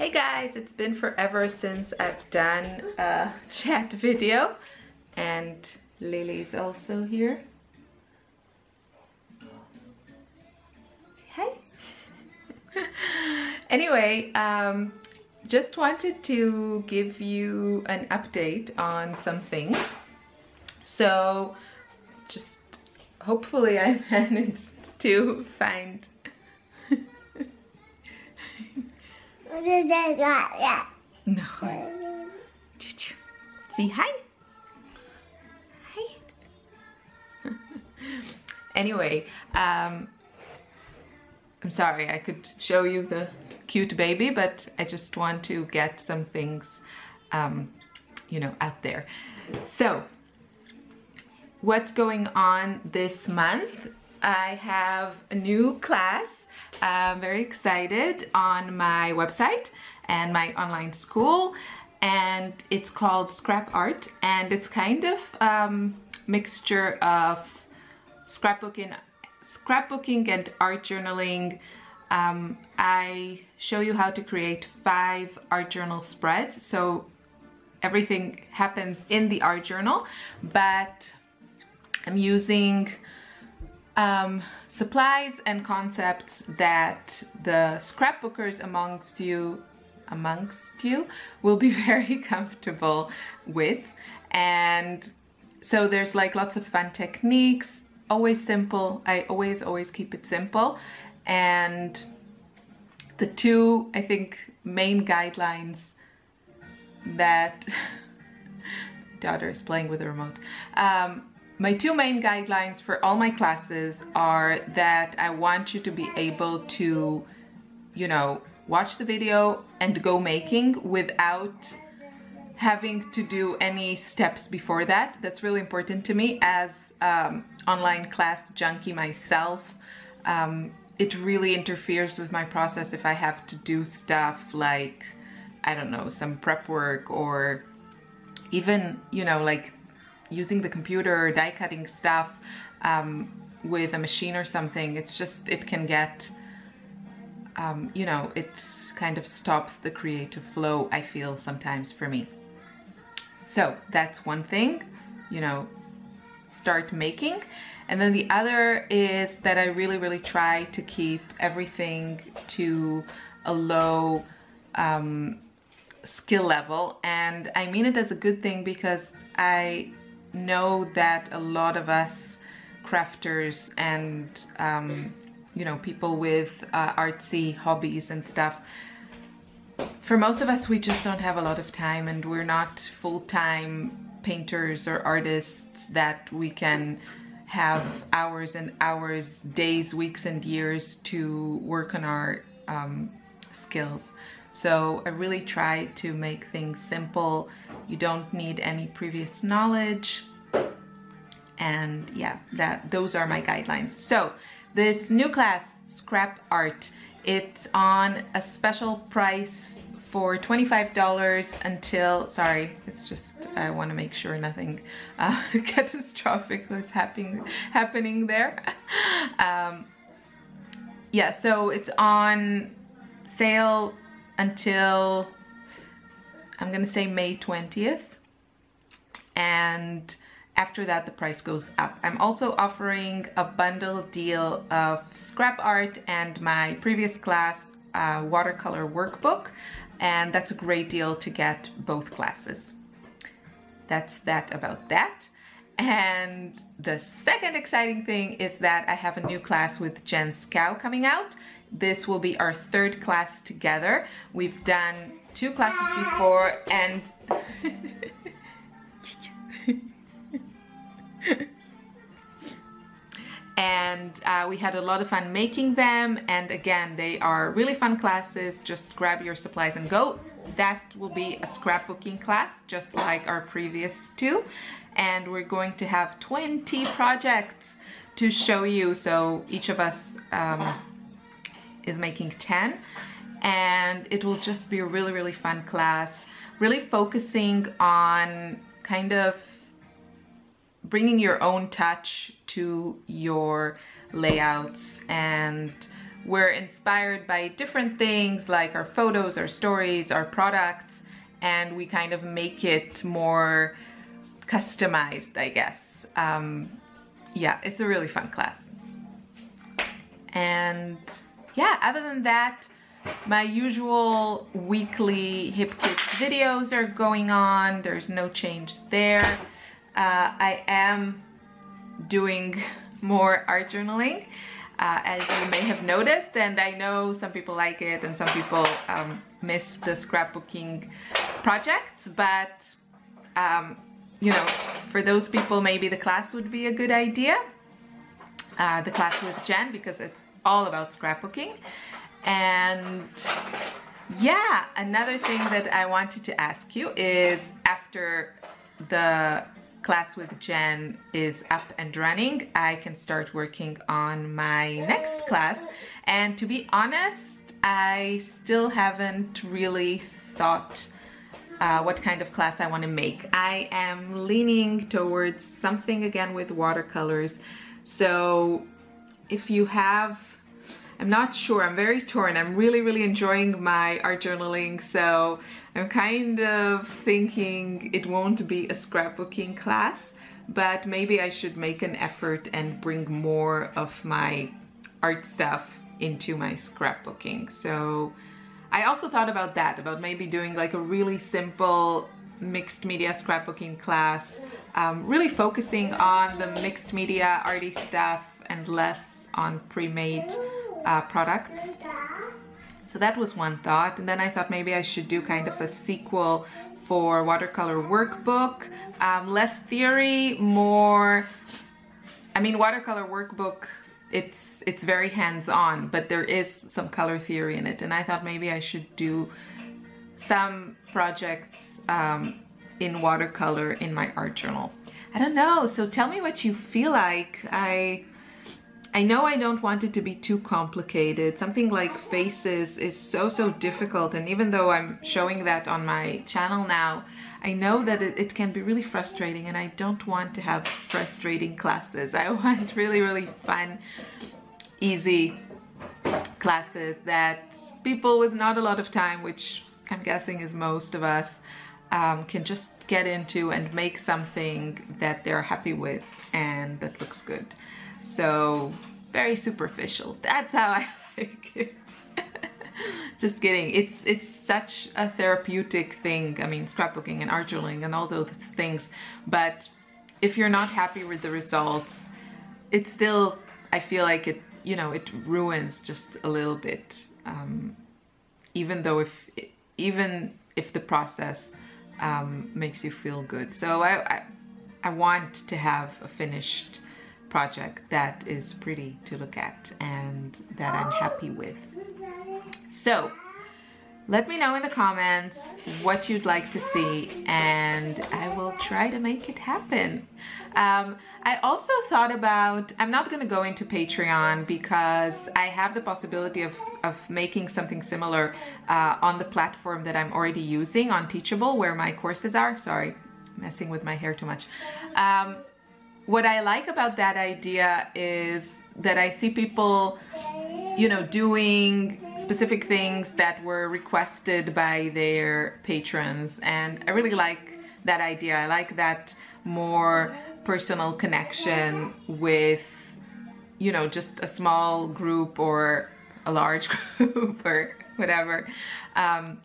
Hey guys, it's been forever since I've done a chat video, and Lily's also here. Hey. Anyway, just wanted to give you an update on some things. So just hopefully I managed to find no. See, hi. Hi. Anyway, I'm sorry, I could show you the cute baby, but I just want to get some things, you know, out there. So, what's going on this month? I have a new class. I'm very excited on my website and my online school, and it's called Scrap Art, and it's kind of mixture of scrapbooking and art journaling. I show you how to create 5 art journal spreads, so everything happens in the art journal, but I'm using supplies and concepts that the scrapbookers amongst you will be very comfortable with. And so there's like lots of fun techniques, always simple. I always keep it simple. And the two, I think, main guidelines that daughter is playing with the remote. My two main guidelines for all my classes are that I want you to be able to, you know, watch the video and go making without having to do any steps before that. That's really important to me as online class junkie myself. It really interferes with my process if I have to do stuff like, I don't know, some prep work, or even, you know, like using the computer or die cutting stuff with a machine or something. It's just, it can get, you know, it kind of stops the creative flow, I feel, sometimes for me. So that's one thing, you know, start making. And then the other is that I really try to keep everything to a low skill level. And I mean it as a good thing, because I know that a lot of us crafters and you know, people with artsy hobbies and stuff, for most of us, we just don't have a lot of time, and we're not full-time painters or artists that we can have hours and hours, days, weeks and years to work on our skills. So I really try to make things simple. You don't need any previous knowledge. And yeah, those are my guidelines. So this new class, Scrap Art, it's on a special price for $25 until, sorry, it's just, I want to make sure nothing catastrophic is happening there. Yeah, so it's on sale until, I'm gonna say May 20th, and after that the price goes up. I'm also offering a bundle deal of Scrap Art and my previous class watercolor workbook, and that's a great deal to get both classes. That's that about that. And the second exciting thing is that I have a new class with Jen Scow coming out. This will be our 3rd class together. We've done 2 classes before, and we had a lot of fun making them. And again, they are really fun classes. Just grab your supplies and go. That will be a scrapbooking class, just like our previous 2. And we're going to have 20 projects to show you. So each of us is making 10, and it will just be a really fun class, really focusing on kind of bringing your own touch to your layouts and we're inspired by different things like our photos, our stories, our products, and we kind of make it more customized, I guess. Yeah, it's a really fun class. And yeah, other than that, my usual weekly Hip Kits videos are going on. There's no change there. I am doing more art journaling, as you may have noticed, and I know some people like it and some people miss the scrapbooking projects, but you know, for those people maybe the class would be a good idea, the class with Jen, because it's all about scrapbooking. And yeah, another thing that I wanted to ask you is, after the class with Jen is up and running, I can start working on my next class. And to be honest, I still haven't really thought what kind of class I want to make. I am leaning towards something again with watercolors. So if you have, I'm not sure, I'm very torn. I'm really enjoying my art journaling, so I'm kind of thinking it won't be a scrapbooking class, but maybe I should make an effort and bring more of my art stuff into my scrapbooking. So I also thought about that, about maybe doing like a really simple mixed media scrapbooking class, really focusing on the mixed media arty stuff and less on pre-made products. So that was one thought. And then I thought maybe I should do kind of a sequel for watercolor workbook, less theory, more, I mean, watercolor workbook, it's very hands-on, but there is some color theory in it, and I thought maybe I should do some projects in watercolor in my art journal. I don't know, so tell me what you feel like. I know I don't want it to be too complicated. Something like faces is so difficult, and even though I'm showing that on my channel now, I know that it can be really frustrating, and I don't want to have frustrating classes. I want really fun, easy classes that people with not a lot of time, which I'm guessing is most of us, can just get into and make something that they're happy with and that looks good. So very superficial. That's how I like it. Just kidding. It's such a therapeutic thing. I mean, scrapbooking and art journaling and all those things. But if you're not happy with the results, it's still, I feel like it, you know, it ruins just a little bit. Even though even if the process makes you feel good. So I want to have a finished project that is pretty to look at and that I'm happy with. So let me know in the comments what you'd like to see, and I will try to make it happen. I also thought about, I'm not going to go into Patreon because I have the possibility of making something similar on the platform that I'm already using on Teachable, where my courses are. Sorry, messing with my hair too much. What I like about that idea is that I see people, you know, doing specific things that were requested by their patrons, and I really like that idea. I like that more personal connection with, you know, just a small group or a large group or whatever. I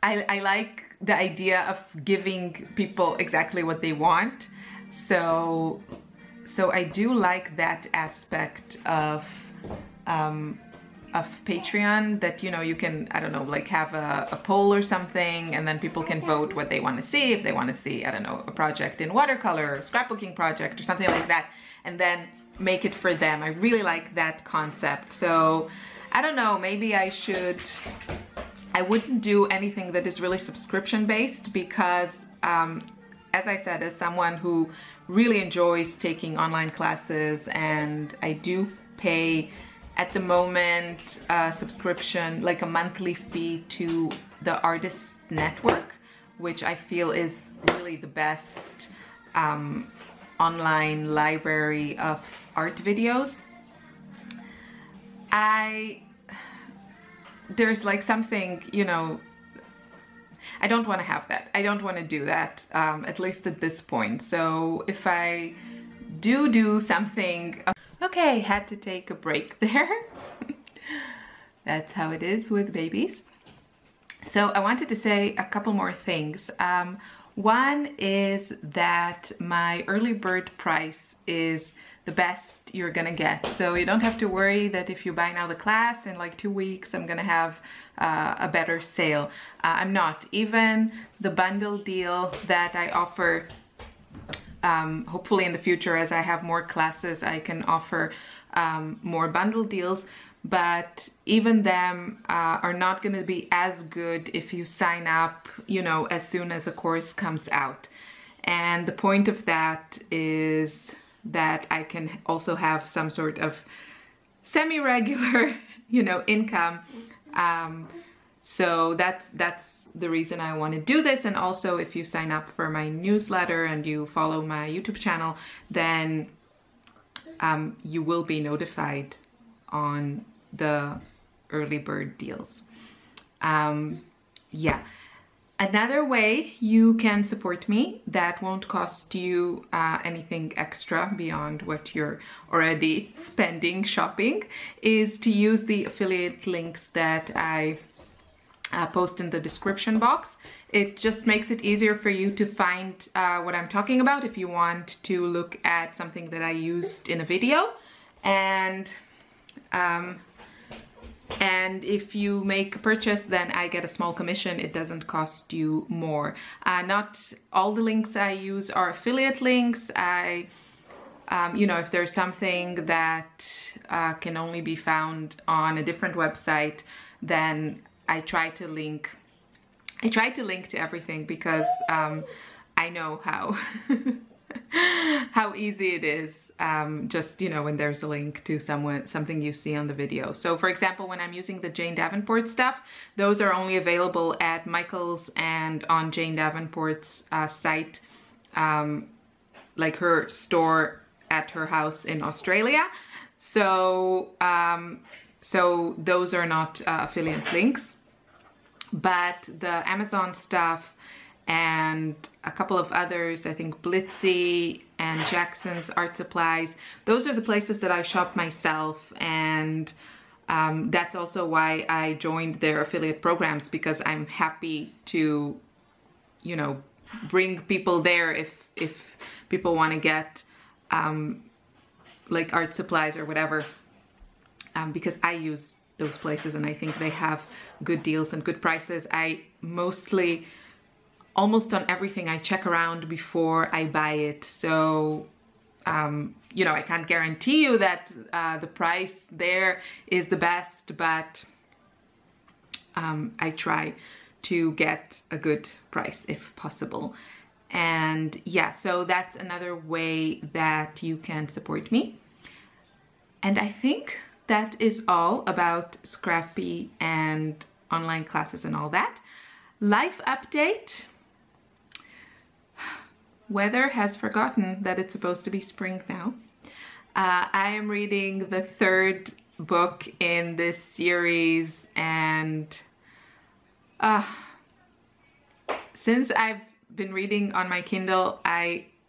like the idea of giving people exactly what they want. So I do like that aspect of Patreon, that, you know, you can, I don't know, like have a poll or something, and then people can vote what they want to see. If they want to see, I don't know, a project in watercolor, a scrapbooking project or something like that, and then make it for them. I really like that concept. So I don't know, maybe I wouldn't do anything that is really subscription based, because as I said, as someone who really enjoys taking online classes, and I do pay at the moment a subscription, like a monthly fee to the Artist Network, which I feel is really the best online library of art videos. there's like something, you know, I don't want to have that. I don't want to do that, at least at this point. So if I do something, okay, had to take a break there. That's how it is with babies. So I wanted to say a couple more things. One is that my early bird price is the best you're gonna get. So you don't have to worry that if you buy now the class, in like 2 weeks I'm gonna have a better sale. I'm not. Even the bundle deal that I offer, hopefully in the future as I have more classes I can offer more bundle deals, but even them are not going to be as good if you sign up, you know, as soon as a course comes out. And the point of that is that I can also have some sort of semi-regular, you know, income. So that's the reason I want to do this. And also if you sign up for my newsletter and you follow my YouTube channel, then you will be notified on the early bird deals. Yeah. Another way you can support me that won't cost you anything extra beyond what you're already spending shopping is to use the affiliate links that I post in the description box. It just makes it easier for you to find what I'm talking about if you want to look at something that I used in a video. And if you make a purchase, then I get a small commission. It doesn't cost you more. Not all the links I use are affiliate links. You know, if there's something that can only be found on a different website, then I try to link to everything because I know how how easy it is. Just, you know, when there's a link to something you see on the video. So for example, when I'm using the Jane Davenport stuff, those are only available at Michael's and on Jane Davenport's site, like her store at her house in Australia. So so those are not affiliate links, but the Amazon stuff and a couple of others, I think Blitzy and Jackson's Art Supplies, those are the places that I shop myself, and that's also why I joined their affiliate programs, because I'm happy to, you know, bring people there if people want to get like art supplies or whatever, because I use those places and I think they have good deals and good prices. I mostly, almost on everything, I check around before I buy it. So, you know, I can't guarantee you that the price there is the best, but I try to get a good price if possible. And yeah, so that's another way that you can support me. And I think that is all about Scrappy and online classes and all that. Life update. Weather has forgotten that it's supposed to be spring now. I am reading the 3rd book in this series, and since I've been reading on my Kindle,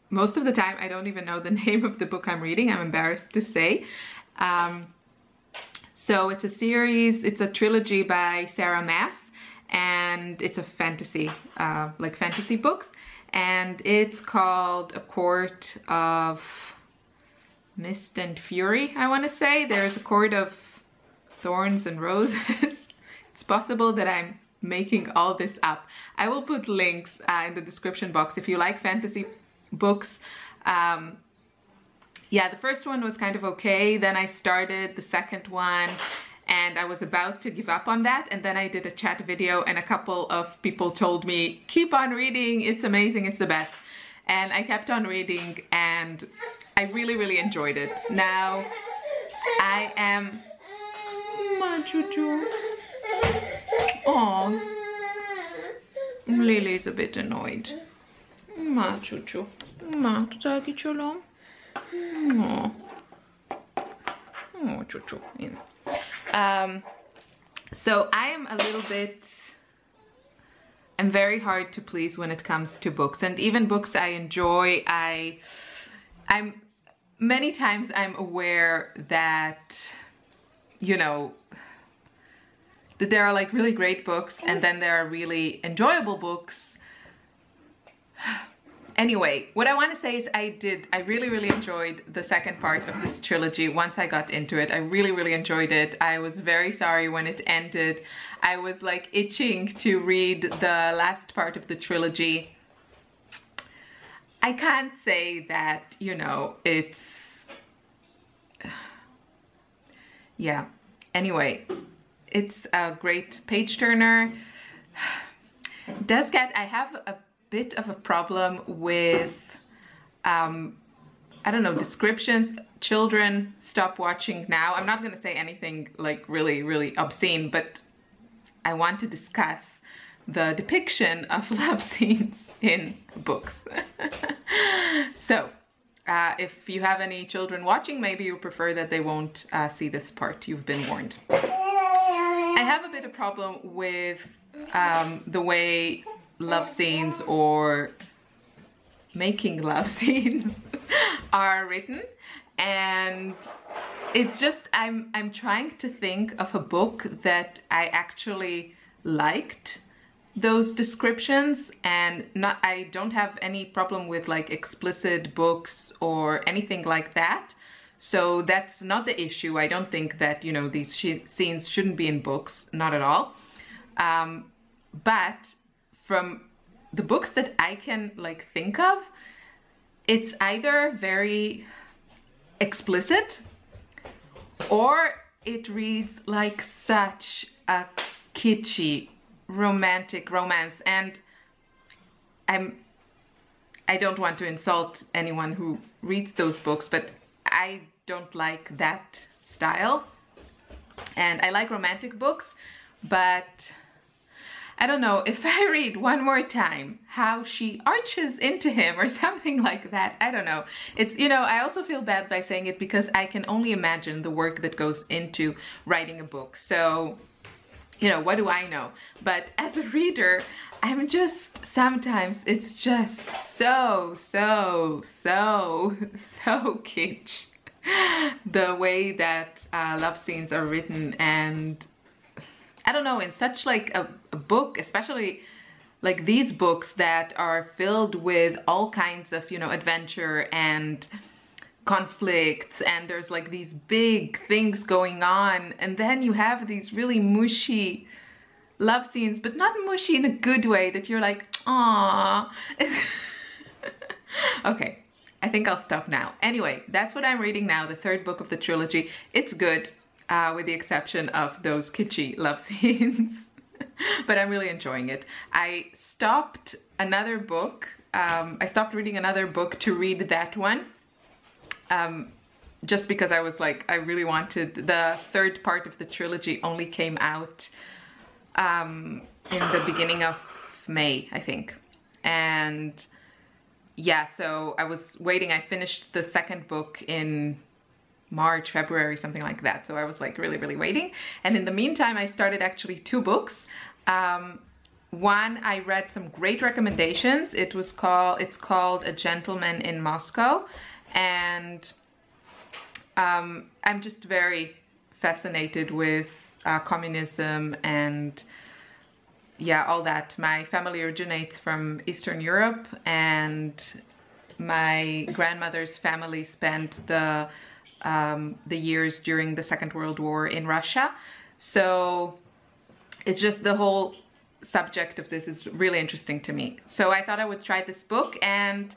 most of the time I don't even know the name of the book I'm reading. I'm embarrassed to say. So it's a series, it's a trilogy by Sarah Maas, and it's a fantasy, like fantasy books. And it's called A Court of Mist and Fury, I want to say. There's a court of thorns and roses. It's possible that I'm making all this up. I will put links in the description box if you like fantasy books. Yeah, the first one was kind of okay. Then I started the second one and I was about to give up on that. And then I did a chat video and a couple of people told me, keep on reading, it's amazing, it's the best. And I kept on reading and I really, really enjoyed it. Now I am... Oh, Lily's a bit annoyed. Ma Chuchu. Ma, tu sagi cholom? Oh, Chuchu. So I am a little bit, I'm very hard to please when it comes to books, and even books I enjoy, I'm many times I'm aware that, you know, that there are like really great books and then there are really enjoyable books. Anyway, what I want to say is I really enjoyed the second part of this trilogy. Once I got into it, I really enjoyed it. I was very sorry when it ended. I was like itching to read the last part of the trilogy. I can't say that, you know, it's... yeah. Anyway, it's a great page turner. I have a bit of a problem with, I don't know, descriptions. Children, stop watching now. I'm not gonna say anything like really obscene, but I want to discuss the depiction of love scenes in books. So, if you have any children watching, maybe you prefer that they won't see this part. You've been warned. I have a bit of problem with the way love scenes or making love scenes are written, and it's just I'm trying to think of a book that I actually liked those descriptions, and I don't have any problem with like explicit books or anything like that, so that's not the issue. I don't think that, you know, these scenes shouldn't be in books, not at all. But from the books that I can like think of, it's either very explicit or it reads like such a kitschy romantic romance, and I don't want to insult anyone who reads those books, but I don't like that style. And I like romantic books, but I don't know, if I read one more time how she arches into him or something like that, I don't know. It's, you know, I also feel bad by saying it because I can only imagine the work that goes into writing a book. So, you know, what do I know? But as a reader, I'm just, sometimes it's just so kitsch. The way that love scenes are written, and I don't know, in such like a book, especially like these books that are filled with all kinds of, you know, adventure and conflicts, and there's like these big things going on, and then you have these really mushy love scenes, but not mushy in a good way that you're like, aww. Okay, I think I'll stop now. Anyway, that's what I'm reading now, the third book of the trilogy. It's good. With the exception of those kitschy love scenes. But I'm really enjoying it. I stopped another book. I stopped reading another book to read that one. Just because I was like, I really wanted, the third part of the trilogy only came out in the beginning of May, I think. And yeah, so I was waiting. I finished the second book in March, February, something like that. So I was like really waiting. And in the meantime, I started actually two books. One, I read some great recommendations. It's called A Gentleman in Moscow. And I'm just very fascinated with communism and yeah, all that. My family originates from Eastern Europe, and my grandmother's family spent the years during the Second World War in Russia. So it's just the whole subject of this is really interesting to me. So I thought I would try this book, and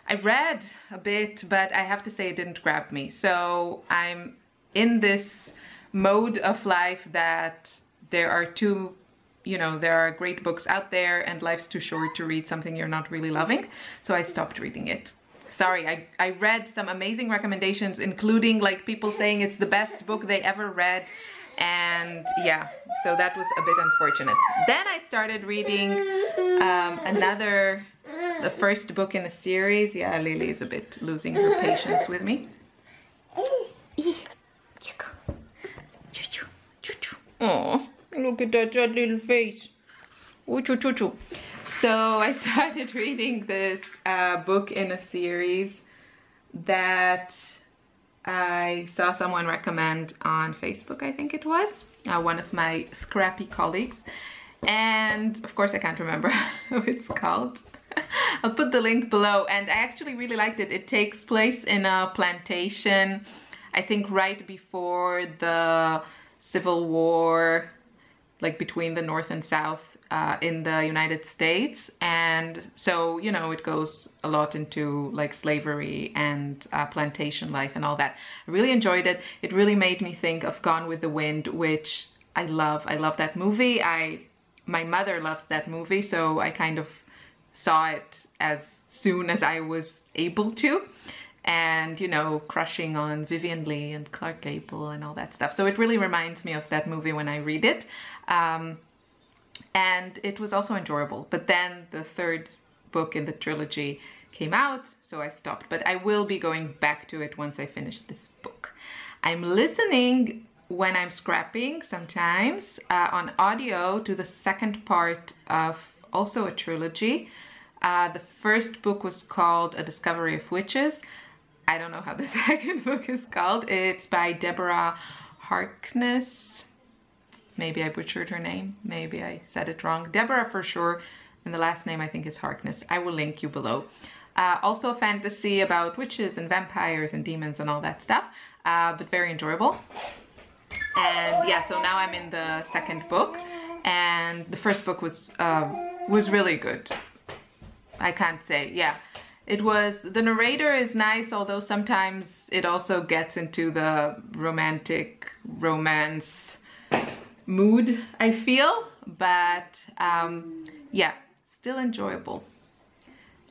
I read a bit, but I have to say it didn't grab me. So I'm in this mode of life that there are there are great books out there, and life's too short to read something you're not really loving. So I stopped reading it. Sorry, I read some amazing recommendations, including like people saying it's the best book they ever read. And yeah, so that was a bit unfortunate. Then I started reading the first book in a series. Yeah, Lily is a bit losing her patience with me. look at that little face. Ooh, choo, choo, choo. So I started reading this book in a series that I saw someone recommend on Facebook, I think it was. One of my scrappy colleagues. And of course I can't remember how it's called. I'll put the link below, and I actually really liked it. It takes place in a plantation, I think right before the Civil War, like between the North and South in the United States. And so, you know, it goes a lot into like slavery and plantation life and all that. I really enjoyed it. It really made me think of Gone with the Wind, which I love. I love that movie. My mother loves that movie, so I kind of saw it as soon as I was able to. And, you know, crushing on Vivian Leigh and Clark Gable and all that stuff. So it really reminds me of that movie when I read it. And it was also enjoyable. But then the third book in the trilogy came out, so I stopped. But I will be going back to it once I finish this book. I'm listening when I'm scrapping sometimes on audio to the second part of also a trilogy. The first book was called A Discovery of Witches. I don't know how the second book is called. It's by Deborah Harkness. Maybe I butchered her name. Maybe I said it wrong. Deborah for sure. And the last name I think is Harkness. I will link you below. Also a fantasy about witches and vampires and demons and all that stuff. But very enjoyable. And yeah, so now I'm in the second book. And the first book was really good. I can't say, yeah. It was, the narrator is nice, although sometimes it also gets into the romantic romance mood, I feel. But yeah, still enjoyable.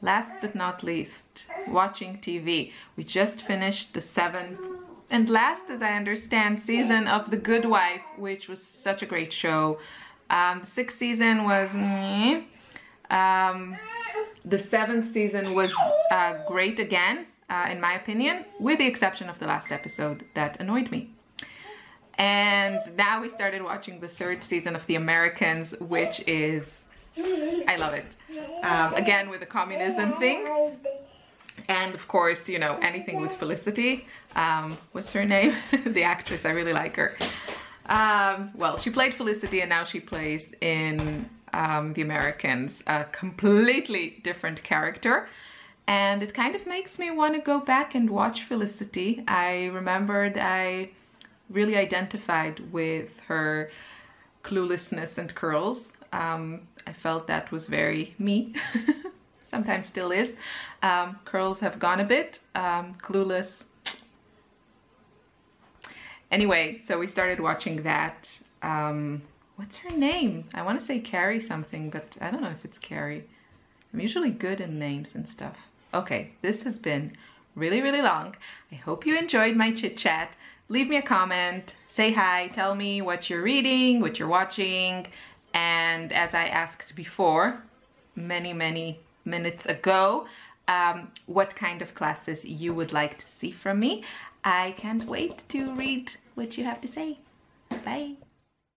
Last but not least, watching TV. We just finished the 7th and last, as I understand, season of The Good Wife, which was such a great show. The 6th season was meh. The 7th season was great again, in my opinion, with the exception of the last episode that annoyed me. And now we started watching the 3rd season of The Americans, which is, I love it. Again, with the communism thing. And of course, you know, anything with Felicity. What's her name? The actress, I really like her. Well, she played Felicity and now she plays in The Americans, a completely different character. And it kind of makes me want to go back and watch Felicity. I remembered I really identified with her cluelessness and curls. I felt that was very me. Sometimes still is. Curls have gone a bit. Clueless. Anyway, so we started watching that. What's her name? I want to say Carrie something, but I don't know if it's Carrie. I'm usually good in names and stuff. Okay, this has been really, really long. I hope you enjoyed my chit chat. Leave me a comment, say hi, tell me what you're reading, what you're watching, and as I asked before, many minutes ago, what kind of classes you would like to see from me. I can't wait to read what you have to say. Bye.